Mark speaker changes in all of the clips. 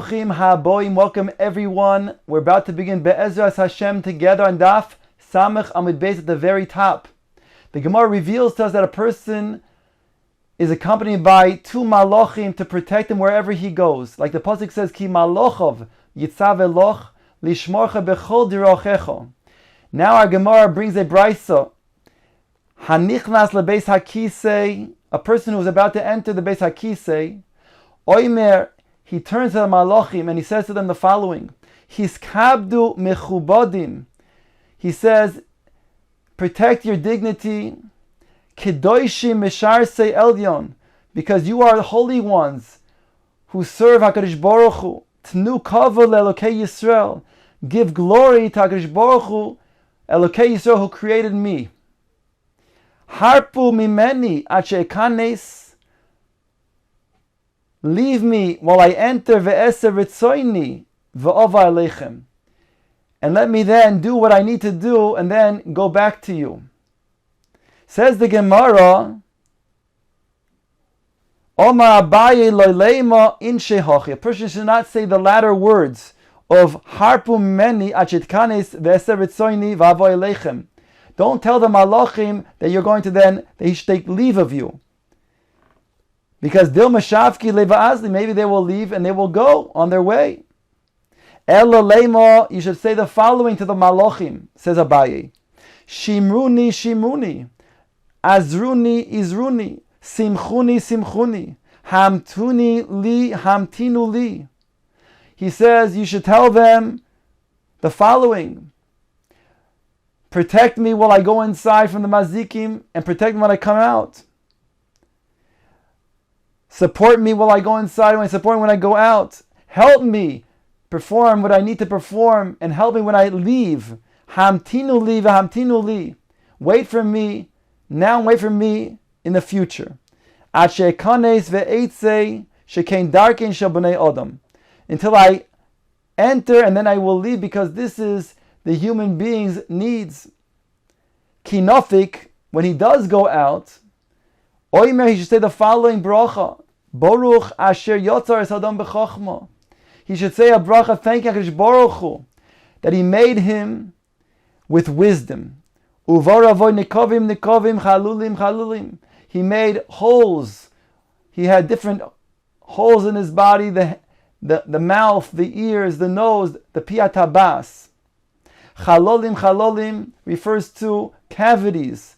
Speaker 1: Bruchim haboim, welcome everyone. We're about to begin Be'ezras Hashem together on Daf Samech Amud Beis at the very top. The Gemara reveals to us that a person is accompanied by two malachim to protect him wherever he goes. Like the pasuk says, Ki malochov yitzav eloch lishmorcha bechol dirochecho. Now our Gemara brings a brisa. Hanichnas lebeis hakisei, a person who is about to enter the beis hakisei, oimer, he turns to the malachim and he says to them the following: Hiskabdu mechubodim. He says, protect your dignity. Kedoshim misharsei elyon, because you are the holy ones who serve HaKadosh Baruch Hu. Tnu kavod leElokei Yisrael. Give glory to HaKadosh Baruch Hu, Elokei Yisrael, who created me. Harpu mimeni ad she'ekanes. Leave me while I enter ve'eser ritzoini ve'ova aleichem. And let me then do what I need to do and then go back to you. Says the Gemara, Omar Abaye loileima in shehachi. A person should not say the latter words of harpu meni achitkanes ve'eser ritzoini ve'ova aleichem. Don't tell the malachim that you're going to then, that he should take leave of you. Because dil mashavki leva azli, maybe they will leave and they will go on their way. Ella leima, you should say the following to the malachim, says Abaye. Shimruni, shimruni. Azruni, izruni. Simchuni, simchuni. Hamtuni li, hamtinu li. He says you should tell them the following. Protect me while I go inside from the mazikim and protect me when I come out. Support me while I go inside and support me when I go out. Help me perform what I need to perform and help me when I leave. Hamtinu li v'hamtinu li. Wait for me now and wait for me in the future. Ad she'ekanes ve'etzei shekein darkein shel bnei Adam. Until I enter and then I will leave, because this is the human being's needs. Kinofik, when he does go out, Oimer, he should say the following bracha: Baruch asher yotzar es adam b'chochma. He should say a bracha thanking HaKadosh Baruch Hu that he made him with wisdom. Uvaravoy nikovim nikovim chalulim chalulim. He made holes. He had different holes in his body: the mouth, the ears, the nose, the piyat habas. Chalolim chalolim refers to cavities,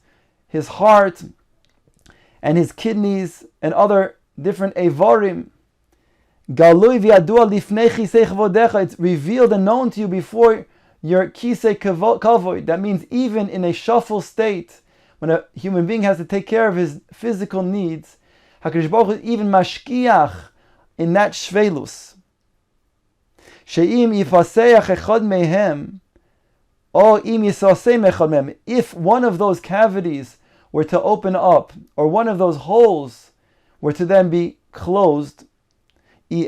Speaker 1: his heart and his kidneys and other different evarim. Galui v'yadua lifnei chisei chavodecha. It's revealed and known to you before your kisei kavod. That means even in a shuffle state, when a human being has to take care of his physical needs, HaKadosh Baruch Hu is even mashkiach in that shvelus. She'im yifaseach echad mehem, or im yisasem echad mehem. If one of those cavities were to open up, or one of those holes were to then be closed, it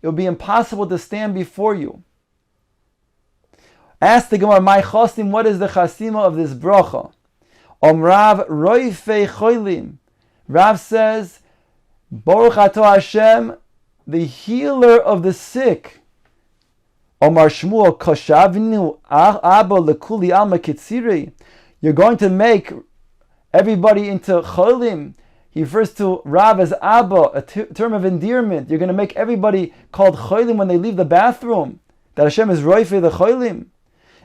Speaker 1: would be impossible to stand before you. Ask the Gemara, my chasim, what is the chasima of this bracha? Rav roifei cholim. Rav says, Baruch atah Hashem, the healer of the sick. Omar Shmuel koshavinu abba lekuli alma kitziri. You're going to make everybody into cholim. He refers to Rav as Abba, a term of endearment. You're going to make everybody called cholim when they leave the bathroom. That Hashem is roife the cholim.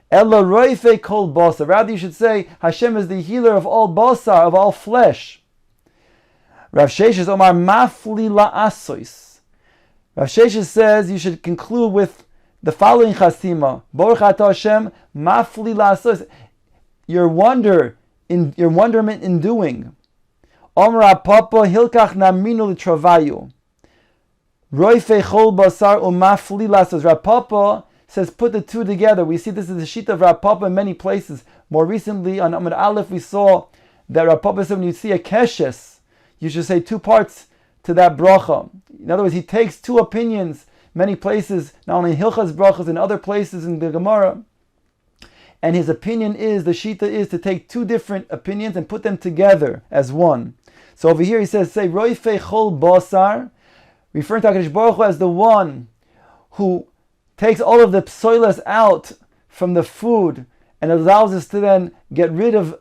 Speaker 1: Ella roife kol basar. Rather, you should say Hashem is the healer of all basar, of all flesh. Rav Sheshes Omar mafli la'asois. Rav Sheshes says you should conclude with the following chasima: Baruch atah Hashem mafli la'asois. Your wonderment in doing. Omra papa hilkach naminu l'travayu. Roife chol basar umafli lasas. Rav Papa says put the two together. We see this is the sheet of Rav Papa in many places. More recently on Amud Aleph we saw that Rav Papa said when you see a keshes, you should say two parts to that bracha. In other words, he takes two opinions many places, not only in Hilchas brachas, in other places in the Gemara. And his opinion is, the shita is to take two different opinions and put them together as one. So over here he says, say, Roife chol basar. referring to HaKadosh Baruch Hu as the one who takes all of the psoilas out from the food and allows us to then get rid of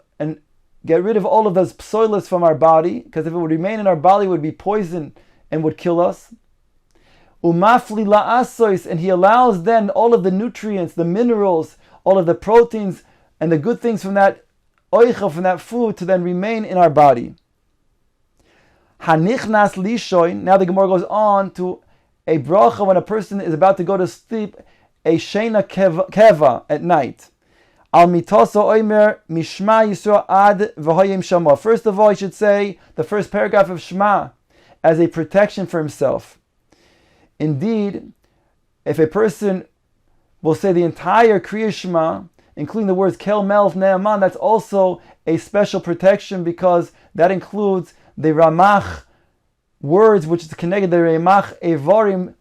Speaker 1: all of those psoilas from our body, because if it would remain in our body, it would be poison and would kill us. Umafli la'asois, and he allows then all of the nutrients, the minerals, all of the proteins, and the good things from that oicha, from that food, to then remain in our body. Hanichnas lishoin, now the Gemara goes on to a bracha when a person is about to go to sleep, a shena keva at night. Al mitoso oimer mishma yisro ad v'hoyim shama. First of all, I should say the first paragraph of Shema as a protection for himself. Indeed, if a person will say the entire Kriya Shema, including the words Kel Melech Ne'eman, that's also a special protection, because that includes the Ramach words, which is connected to the Ramach Evarim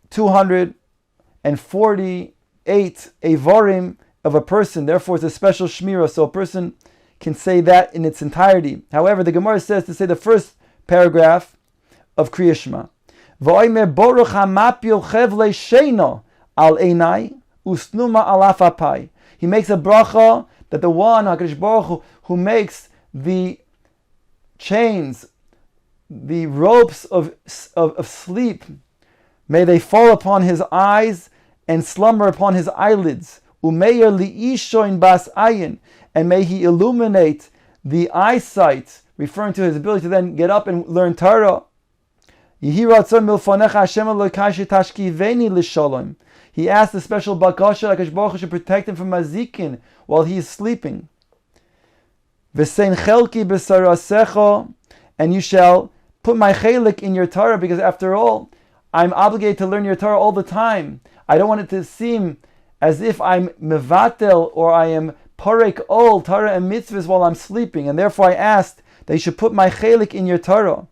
Speaker 1: 248 Evarim of a person. Therefore, it's a special Shmira, so a person can say that in its entirety. However, the Gemara says to say the first paragraph of Kriya Shema. V'oimer boruch hamapil chevle sheino al einai usnuma alaf apai. He makes a bracha that the one, HaKadosh Baruch Hu, who makes the chains, the ropes of sleep, may they fall upon his eyes and slumber upon his eyelids. Umeir li'ishoin bas ayin, and may he illuminate the eyesight, referring to his ability to then get up and learn Torah. He asked a special bakasha that HaKadosh Baruch Hu should protect him from mazikin while he is sleeping. And you shall put my chelik in your Torah, because after all, I'm obligated to learn your Torah all the time. I don't want it to seem as if I'm mevatel or I am parek ol Torah and mitzvahs while I'm sleeping, and therefore I asked that you should put my chelik in your Torah.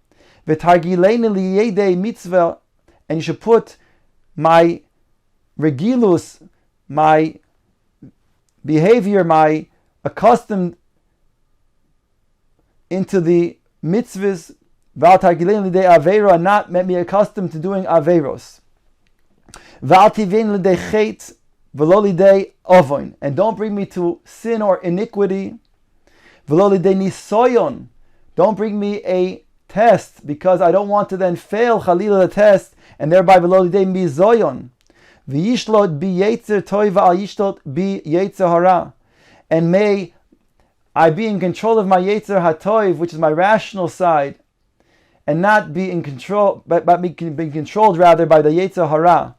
Speaker 1: Mitzvah, and you should put my regilus, my behavior, my accustomed into the mitzvahs, and not make me accustomed to doing averos. And don't bring me to sin or iniquity. Don't bring me a test, because I don't want to then fail Chalila the test, and thereby v'lolidei mizoyon. V'yishlot bi yetzer toiva al yishlot bi yetzer hara. And may I be in control of my yetzer hatoiv, which is my rational side, and not be in control, but be controlled rather by the yetzer hara.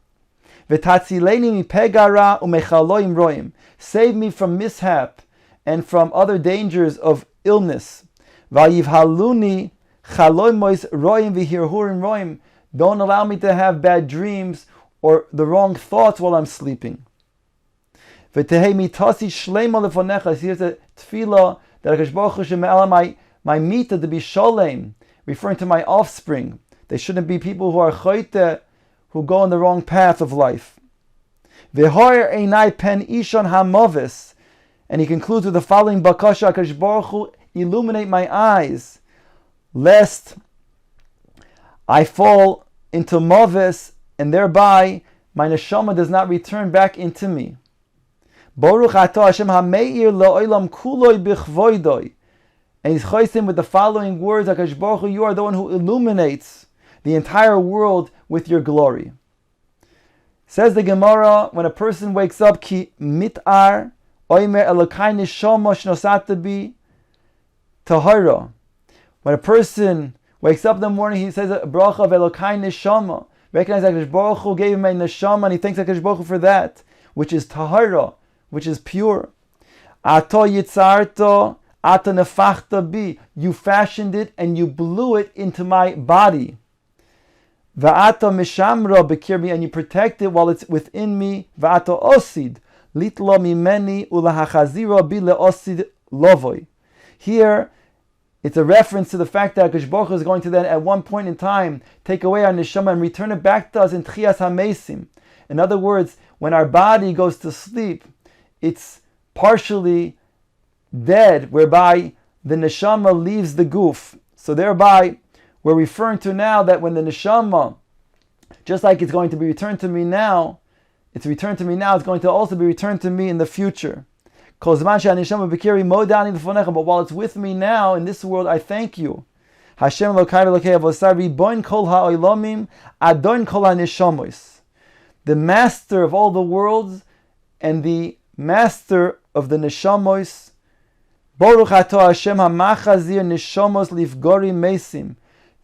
Speaker 1: V'tatzileni mi pegara umechaloim roim. Save me from mishap and from other dangers of illness. V'yivhaluni chaloimois roim v'hirhurim roim. Don't allow me to have bad dreams or the wrong thoughts while I'm sleeping. V'tehei mitasi shleima lefonecha. Here's a tefillah that HaKadosh Baruch Hu should me'ala my mita to be sholem, referring to my offspring. They shouldn't be people who are choyte, who go on the wrong path of life. V'hoyer einai pen ishon hamovis. And he concludes with the following bakasha: HaKadosh Baruch Hu, illuminate my eyes, lest I fall into moves, and thereby my neshama does not return back into me. Baruch atah Hashem hameir la'olam kuloi bichvoidoi. And he's chosim with the following words: HaKadosh Baruch Hu, you are the one who illuminates the entire world with your glory. Says the Gemara, when a person wakes up, ki mitar oimer elokai neshama shnosata bi tahara. When a person wakes up in the morning, he says a bracha of Elokai Neshama. Recognize that HaKadosh Baruch Hu gave him a Neshama, and he thanks HaKadosh Baruch Hu for that, which is Tahara, which is pure. Ato yitzarto, ato nefachta bi. You fashioned it and you blew it into my body. Va'ato mishamra bekirmi, and you protect it while it's within me. Va'ato osid, litlo mimeni ulahachazira bi leosid lovoi. Here, it's a reference to the fact that HaKadosh Baruch Hu is going to then, at one point in time, take away our neshama and return it back to us in tchias hamesim. In other words, when our body goes to sleep, it's partially dead, whereby the neshama leaves the goof. So thereby, we're referring to now that when the neshama, just like it's going to be returned to me now, it's returned to me now, it's going to also be returned to me in the future. But while it's with me now in this world, I thank you. Hashem the master of all the worlds and the master of the neshamos. Baruch atah Hashem hamachazir neshamos livgori mesim.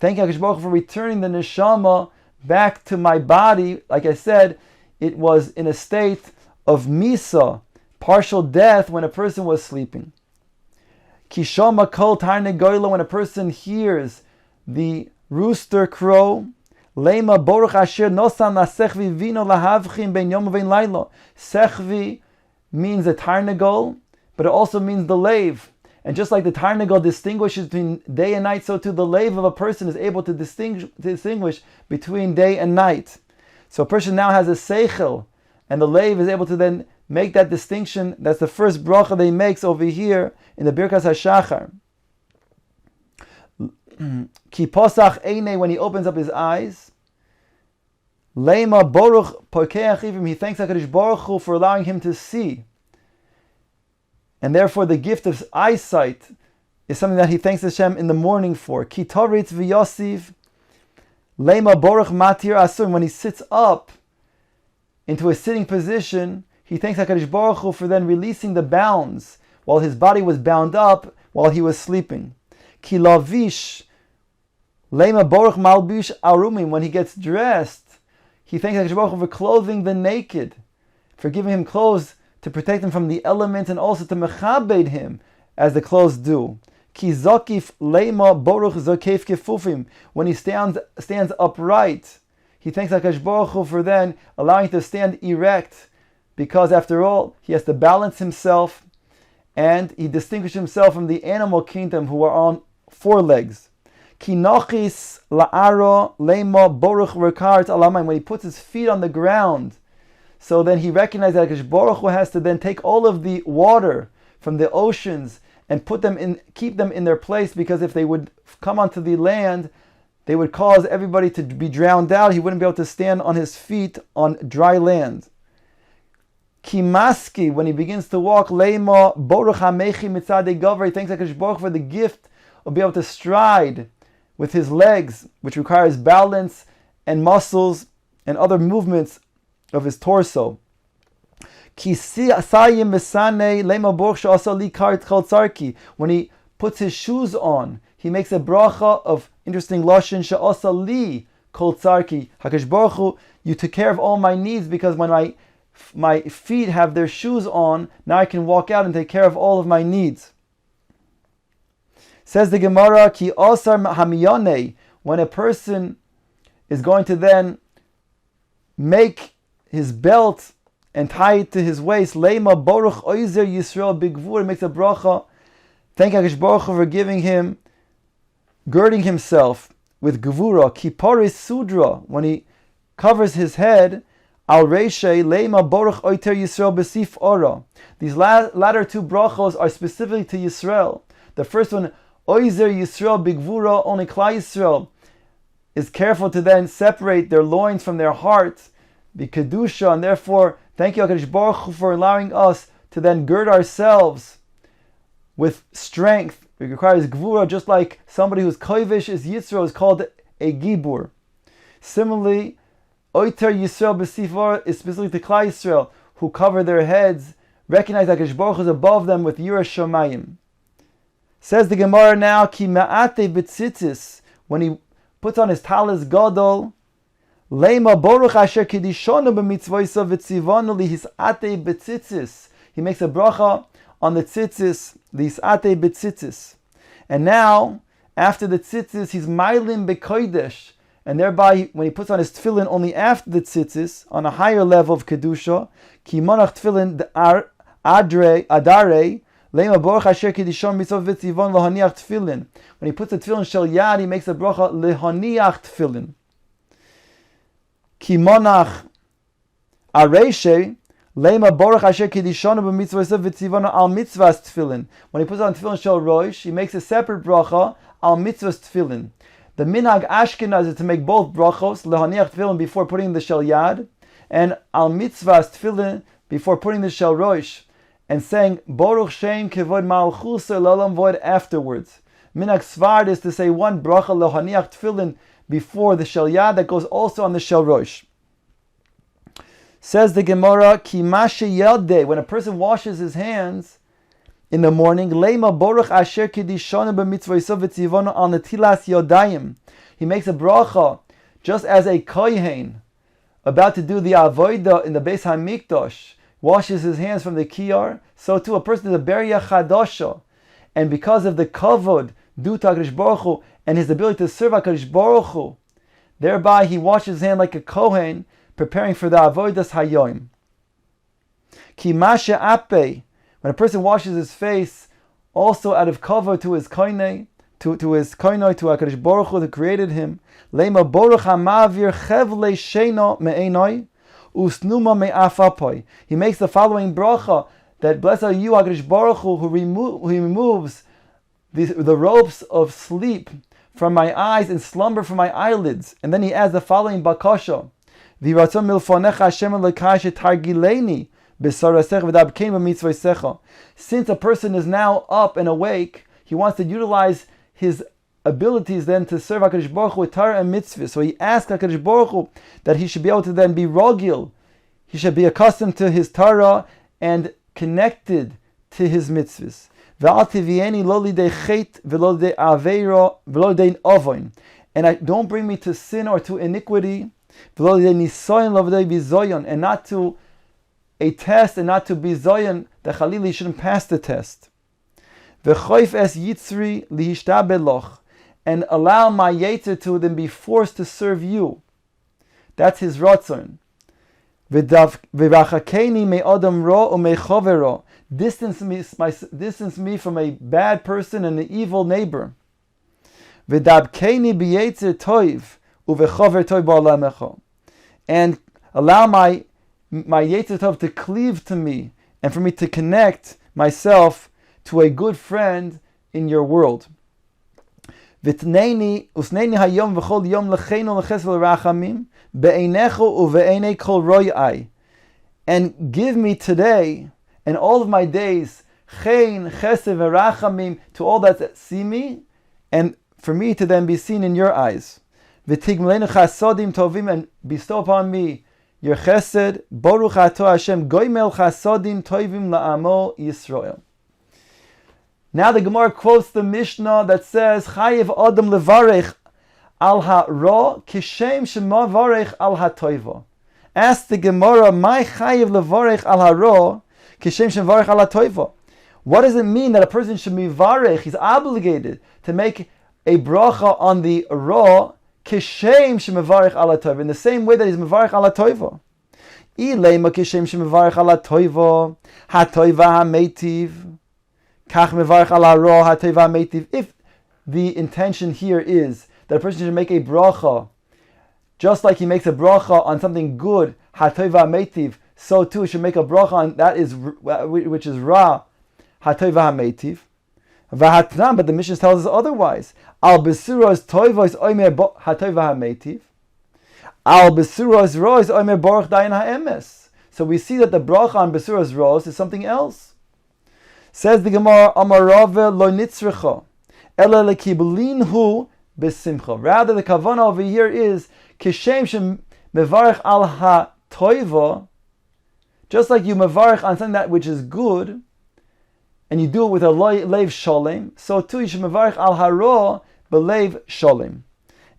Speaker 1: Thank you, HaKadosh Baruch Hu, for returning the neshama back to my body. Like I said, it was in a state of misa, partial death, when a person was sleeping. Kishama kol tarnegoyla, when a person hears the rooster crow. Lema boruch asher nosan lasechvi vino lahavchim ben yom ben laila. Sechvi means a tarnegol, but it also means the lave. And just like the tarnegol distinguishes between day and night, so too the lave of a person is able to distinguish between day and night. So a person now has a seichel, and the lave is able to then make that distinction. That's the first bracha that he makes over here in the Birkas HaShachar. Ki posach einei, when he opens up his eyes. Leima boruch pokeach ivim, he thanks HaKadosh Baruch Hu for allowing him to see. And therefore the gift of eyesight is something that he thanks Hashem in the morning for. Ki toritz v'yosiv. Leima boruch matir asur, when he sits up into a sitting position, he thanks HaKadosh Baruch Hu for then releasing the bounds while his body was bound up while he was sleeping. Ki lavish. Leima boruch malbish arumim, when he gets dressed, he thanks HaKadosh Baruch Hu for clothing the naked, for giving him clothes to protect him from the elements and also to mechabed him as the clothes do. Ki zokif leima boruch zokef kefufim, when he stands upright, he thanks HaKadosh Baruch Hu for then allowing him to stand erect, because after all, he has to balance himself, and he distinguishes himself from the animal kingdom who are on four legs. Ki nochis la'aro leima boruch rekart alamayim, when he puts his feet on the ground, so then he recognizes that HaKadosh Baruch Hu has to then take all of the water from the oceans and put them in, keep them in their place, because if they would come onto the land, they would cause everybody to be drowned out. He wouldn't be able to stand on his feet on dry land. Kimaski, when he begins to walk, leima boruch hamechi mitzadei gavar, he thanks HaKadosh Baruch Hu for the gift of being able to stride with his legs, which requires balance and muscles and other movements of his torso. When he puts his shoes on, he makes a bracha of interesting lashon she'asa li kol tzarki. HaKadosh Baruch Hu, you took care of all my needs, because when my feet have their shoes on, now I can walk out and take care of all of my needs. Says the Gemara, ki osar hamiyane, when a person is going to then make his belt and tie it to his waist, leima boruch oizer Yisrael bigvur, makes a bracha. Thank HaKadosh Baruch Hu for giving him, girding himself with gevura. Ki paris sudra, when he covers his head, al reishay leima boruch oiter Yisrael besif ora. These latter two brachos are specifically to Yisrael. The first one, oizer Yisrael bigvura, only Klal Yisrael is careful to then separate their loins from their hearts, be kedusha, and therefore thank you HaKadosh Baruch Hu for allowing us to then gird ourselves with strength. It requires gvura, just like somebody who's koivish is Yisrael is called a gibur. Similarly, oiter Yisrael b'sifar is specifically to Klal Yisrael, who cover their heads, recognize that HaKadosh Baruch Hu is above them with Yirah Shamayim. Says the Gemara now, ki ma'ate b'tzitzis, when he puts on his talis gadol, leima boruch asher kedishonu b'mitzvoisa v'tzivonu lihisate b'tzitzis. He makes a bracha on the tzitzis, the hisate b'tzitzis. And now, after the tzitzis, he's mailim b'kodesh, and thereby, when he puts on his tefillin only after the tzitzis, on a higher level of kedusha, ki monach tefillin adare, leima boruch asher kedishon mitzvah v'tzivon lohaniach tefillin. When he puts the tefillin shel yad, he makes a bracha lehaniach tefillin. Ki monach areishe, leima boruch asher kedishon b'mitzvah v'tzivon al mitzvahs tefillin. When he puts on tefillin shel roish, he makes a separate bracha al mitzvahs tefillin. The minhag Ashkenaz is to make both brachos, lehaniach tefillin before putting the shel yad, and al mitzvahs tefillin before putting the shel rosh, and saying Baruch Shem Kevod Malchusa L'Olam Vod afterwards. Minhag Svard is to say one bracha lehaniach tefillin before the shel yad that goes also on the shel rosh. Says the Gemara, Ki mashe yelde, when a person washes his hands in the morning, Leima Baruch Asher Kedishonu b'mitzvah v'tzivonu al netilas yodayim. He makes a bracha just as a kohen about to do the avodah in the Beis HaMikdash washes his hands from the kiyar, so too a person is a beria chadasha, and because of the kavod due to HaKadosh Baruch Hu and his ability to serve HaKadosh Baruch Hu, thereby he washes his hand like a kohen, preparing for the avodas hayoim. Ki mashe ape, when a person washes his face, also out of kavod to his koine, to HaKadosh Baruch Hu that created him, lema baruch hamavir chevle sheino me'enoi, usnuma me'afapai. He makes the following bracha, that blessed are you, HaKadosh Baruch Hu, who removes the ropes of sleep from my eyes and slumber from my eyelids. And then he adds the following bakasha, v'ratzon milfonecha Hashem Elokai shetargileni b'sarasecha v'dabkein b'mitzvosecha. Since a person is now up and awake, he wants to utilize his abilities then to serve HaKadosh Baruch Hu with Torah and mitzvah. So he asks HaKadosh Baruch Hu that he should be able to then be rogil. He should be accustomed to his Torah and connected to his mitzvahs. And don't bring me to sin or to iniquity, and not to a test and not to be zoyan, that Khalili shouldn't pass the test. And allow my yetzer to then be forced to serve you. That's his ratzon. Distance me from a bad person and an evil neighbor. And allow my yetzer tov to cleave to me, and for me to connect myself to a good friend in your world. And give me today and all of my days chen, chesed, v'rachamim to all that see me, and for me to then be seen in your eyes. And bestow upon me your chesed. Baruch atah Hashem goimel chasodim tovim la'amo Yisrael. Now the Gemara quotes the Mishnah that says, Chayev Adam levarech al ha-ra kishem shemavarech al ha-toiva. Ask the Gemara, my Chayev levarech al ha-ra kishem shemavarech al ha-toiva. What does it mean that a person should be varech? He's obligated to make a bracha on the ra kishem shemavarech al ha-toiva, in the same way that he's mevarech al ha-toiva. Ilema kishem shemavarech al ha-toiva ha-toiva ha-meitiv. If the intention here is that a person should make a bracha, just like he makes a bracha on something good, hatova meitiv, so too he should make a bracha on that is which is ra, hatova meitiv. But the Mishnah tells us otherwise. Al besuros toivos oimer hatova meitiv. Al besuros rois oimer baruch dayan ha'emes. So we see that the bracha on besuros rois is something else. Says the Gemara, Amarave lo nitzrecha, ela lekiblinhu besimcha. Rather, the kavanah over here is kishem shem mevarich al ha toiva. Just like you mevarich on something that which is good, and you do it with a leiv sholem, so too you should mevarich al hara beleiv sholem.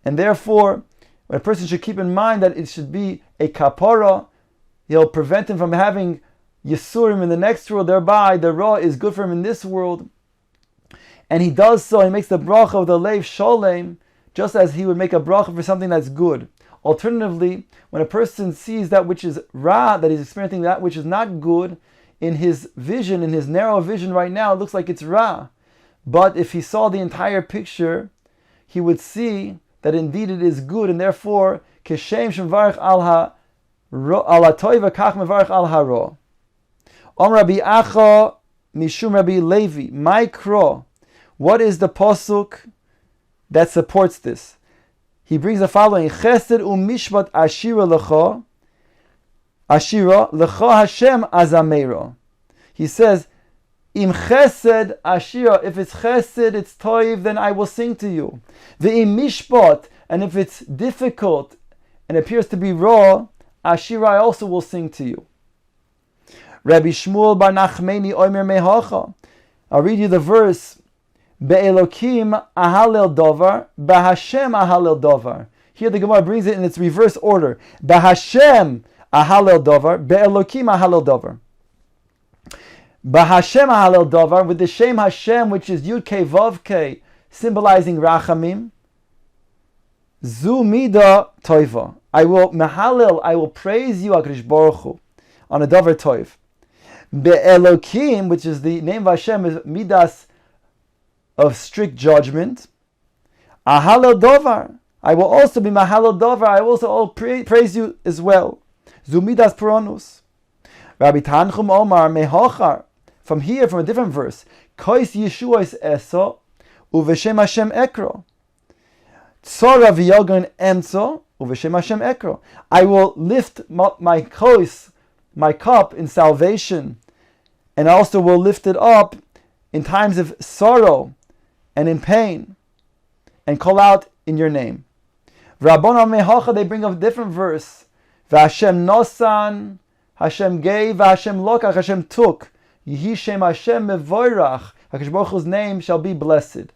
Speaker 1: And therefore, a person should keep in mind that it should be a kapara. He'll prevent him from having Yisurim in the next world, thereby the Ra is good for him in this world. And he does so, he makes the bracha of the Leiv Sholem, just as he would make a bracha for something that's good. Alternatively, when a person sees that which is Ra, that he's experiencing that which is not good, in his vision, in his narrow vision right now, it looks like it's Ra. But if he saw the entire picture, he would see that indeed it is good, and therefore, Keshem Shemvarech al ha-toiva kach mevarech al ha-ra. Om Rabbi Acha Mishum Rabbi Levi, Mikro. What is the pasuk that supports this? he brings the following: Chesed u'mishpat ashira lecha, ashira lecha Hashem azamero. He says, Im chesed ashira, if it's chesed, it's toiv, then I will sing to you. Ve'im mishpat, and if it's difficult and appears to be raw, ashira, I also will sing to you. Rabbi Shmuel bar Nachmeni omer mehacha. I'll read you the verse. Be'elokim ahalel dovar, ba'Hashem ahalel dovar. Here the Gemara brings it in its reverse order. Ba'Hashem ahalel dovar, be'elokim ahalel dovar. Ba'Hashem ahalel dovar, with the Shem Hashem, which is Yud Kei Vav Kei, symbolizing Rachamim. Zu mida toiva. I will praise you, HaKadosh Baruch Hu, on a dover toiv. Be'elokim, which is the name of Hashem, is midas of strict judgment. Ahalel dovar. I will also be mahalel dovar. I will also praise you as well. Zu midas puronus. Rabbi Tanchum Omar mehochar. From here, from a different verse. Kois Yeshuos eso uveshem Hashem ekro. Tzora v'yogon emso uveshem Hashem ekro. I will lift my kois, my cup in salvation, and I also will lift it up in times of sorrow and in pain, and call out in your name. Rabbona mehocha, they bring a different verse. V'Hashem nosan, Hashem gave, Hashem lokach, Hashem took. Yehi Shem Hashem mevoirach, HaKadosh Baruch Hu's name shall be blessed.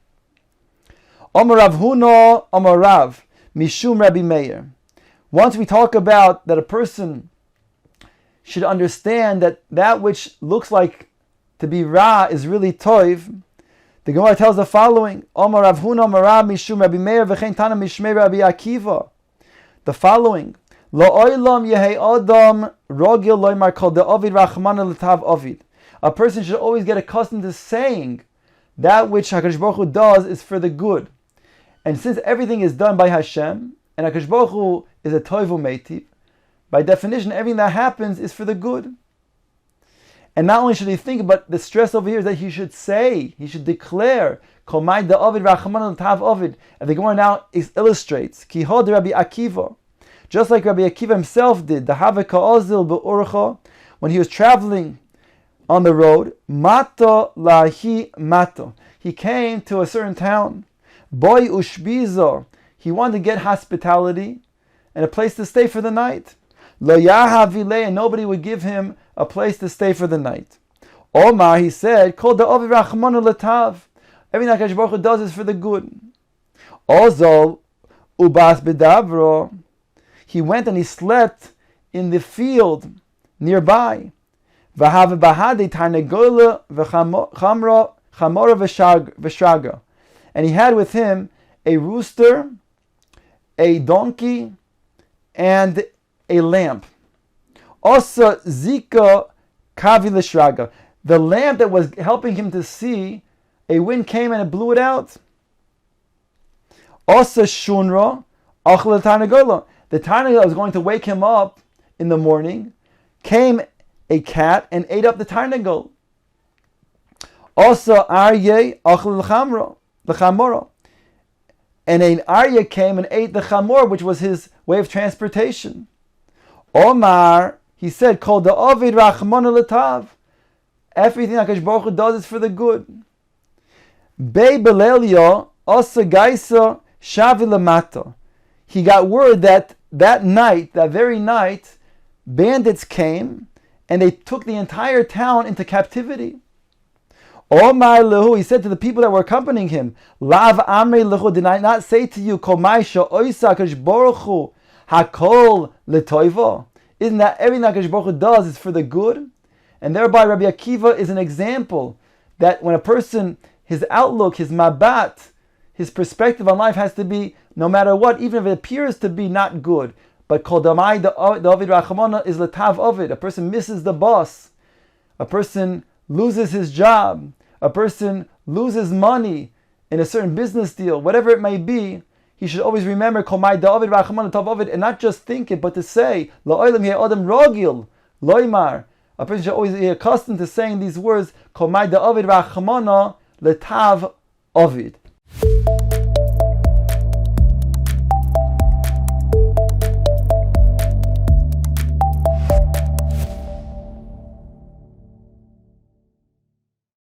Speaker 1: Amar Rav Huna, Amar Rav, Mishum Rabbi Meir. Once we talk about that a person should understand that which looks like to be Ra is really Toiv, the Gemara tells the following: Amar Rav Huna, Amar Rav, Mishum Rabbi Meir, v'chein Tana Mishmei Rabbi Akiva. The following: Lo oilam yehei adam rogil loymar kol de'ovid rachmana l'tav ovid. A person should always get accustomed to saying that which HaKadosh Baruch Hu does is for the good. And since everything is done by Hashem, and HaKadosh Baruch Hu is a toivu meitiv, by definition, everything that happens is for the good. And not only should he think, but the stress over here is that he should say, he should declare, Kol mai de'ovid rachmana l'tav ovid. And the Gemara now illustrates, Ki hod Rabbi Akiva. Just like Rabbi Akiva himself did, the Haveka Ozil be'urcha, when he was traveling on the road, Mato lahi mato. He came to a certain town. Boy ushbizo. He wanted to get hospitality and a place to stay for the night. Lo yahavile, and nobody would give him a place to stay for the night. Omar, he said, Kol da'ovid rachmanu letav. Everything that HaKadosh Baruch Hu does is for the good. Ozol ubas bedavro. He went and he slept in the field nearby. And he had with him a rooster, a donkey, and a lamp. Also zika kavi l'shraga. The lamp that was helping him to see, a wind came and it blew it out. Also shunra achla tarnagola. The tarnagol that was going to wake him up in the morning, came a cat and ate up the tarnagol. Also aryeh achla l'chamora. And an aryeh came and ate the chamor, which was his way of transportation. Omar, he said, Kol da'ovid rachmana l'tav. Everything that HaKadosh Baruch Hu does is for the good. Bei belelio asa gaisa shavi lamata. He got word that night, that very night, bandits came and they took the entire town into captivity. Omar lehu, he said to the people that were accompanying him, Lav amri lehu, did I not say to you, Kol maisha oisa HaKadosh Baruch Hu hakol letoivo? Isn't that everything that HaKadosh Baruch Hu does is for the good? And thereby Rabbi Akiva is an example that when a person, his outlook, his mabat, his perspective on life has to be, no matter what, even if it appears to be not good, but kol damai David Rachamona is letav ovid. A person misses the bus, a person loses his job, a person loses money in a certain business deal, whatever it may be, he should always remember kol mai David Rachamona tav ovid, and not just think it, but to say la'olam he adam rogil loimar. A person should always be accustomed to saying these words, Kol mai David Rachamona letav ovid.